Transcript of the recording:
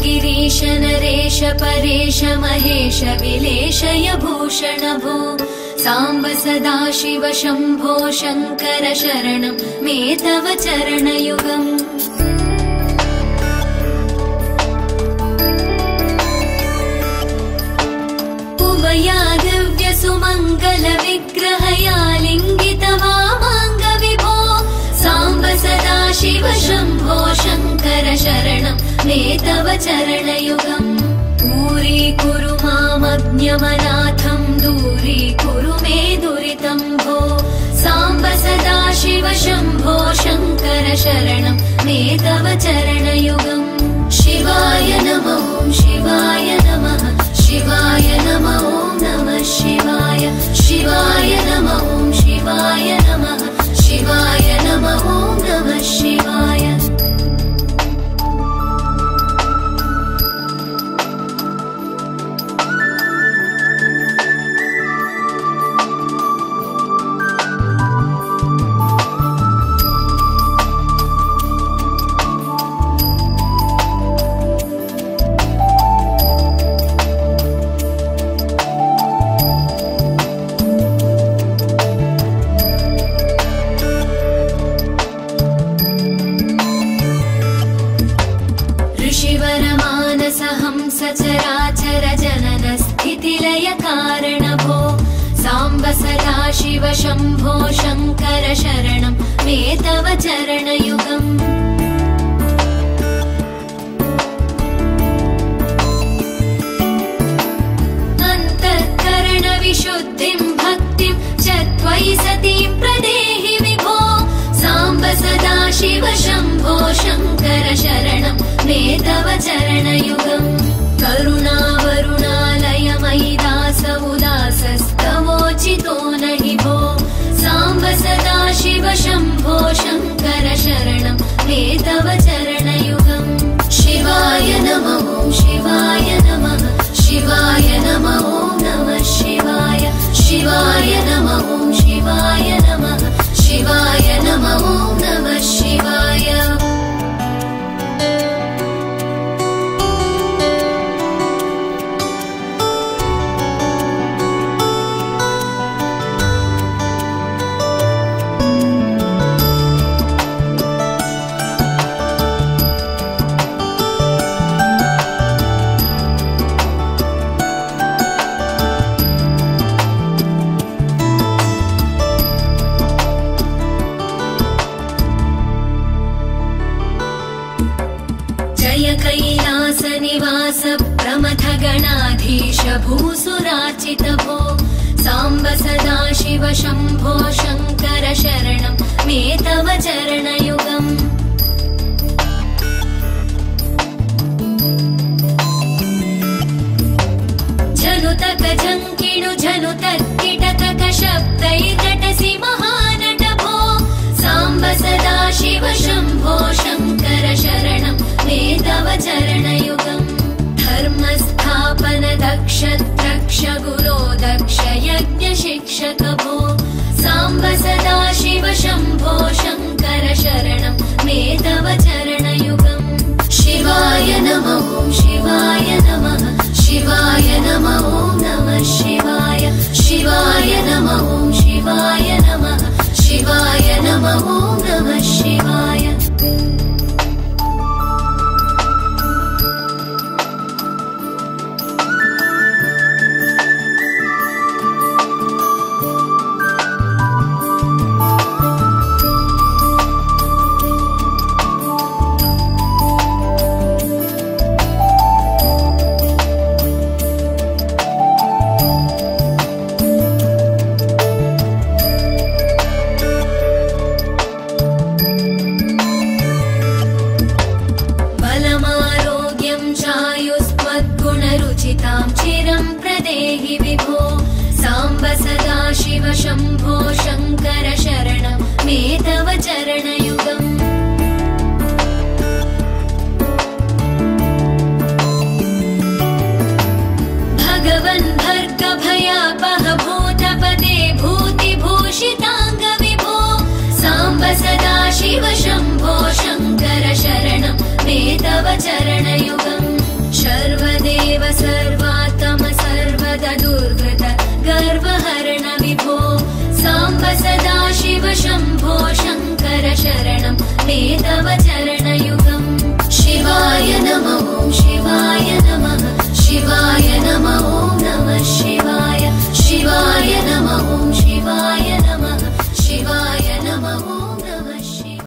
गिरीश नरेश परेश महेश विलेशय भूषण भो साम्ब सदाशिव शम्भो शङ्कर शरणं मे तव चरणयुगम् उमया दिव्य सुमङ्गल विग्रहया लिङ्गित वामाङ्ग विभो साम्ब सदाशिव शम्भो शङ्कर शरणं मे तव चरणयुगम् दूरीकुरु मामज्ञमनाथं दूरीकुरु मे दुरितं भो साम्ब सदाशिव शम्भो शङ्कर शरणं मे तव चरणयुगम् शिवाय नमः शिवाय नमः शिवाय नमः नमः शिवाय शिवाय नमः शिवाय नमः शिवाय नमः नमः शिवाय सचराचर जनन स्थितिलय कारण भो साम्ब सदाशिव शम्भो शङ्कर शरणं मे तव चरणयुगम् अन्तःकरण विशुद्धिं भक्तिं च त्वयि सतीं प्रदेहि विभो साम्ब सदाशिव शम्भो शङ्कर शरणं मे तव चरणयुगम् करुणावरुणालय मयि दास उदासस्तवोचितो नहि भो साम्ब सदाशिव शम्भो शङ्कर शरणं मे तव चरणयुगम् शिवाय नमः शिवाय नमः शिवाय नमः नमः शिवाय शिवाय नमः शिवाय नमः शिवाय नमः नमः शिवाय कैलासनिवास प्रमथ गणाधीश भूसुराचित भो साम्ब सदाशिव शम्भो शङ्कर शरणं मे तव चरणयुगम् झनुतक झङ्किणु झनुतक्किटकक शब्दैर्नटसि महानट भो साम्ब सदाशिव शम्भो शङ्कर शरणं मे तव चरणयुगम् धर्मस्थापन दक्ष द्रक्ष गुरो दक्ष यज्ञ शिक्षक भो साम्ब सदाशिव शम्भो शङ्कर शरणं मे तव चरणयुगम् शिवाय नमः शिवाय नमः शिवाय नमः नमः शिवाय शिवाय नमः शिवाय नमः शिवाय नमः नमः शिवाय चिरं प्रदेहि विभो साम्ब सदा शिव शम्भो शङ्कर शरणं मे तव चरणयुगम् भगवन् भर्गभयापह भूतपदे भूतिभूषिताङ्ग विभो साम्ब सदा शिव शम्भो शङ्कर शरणं मे तव चरणयुगम्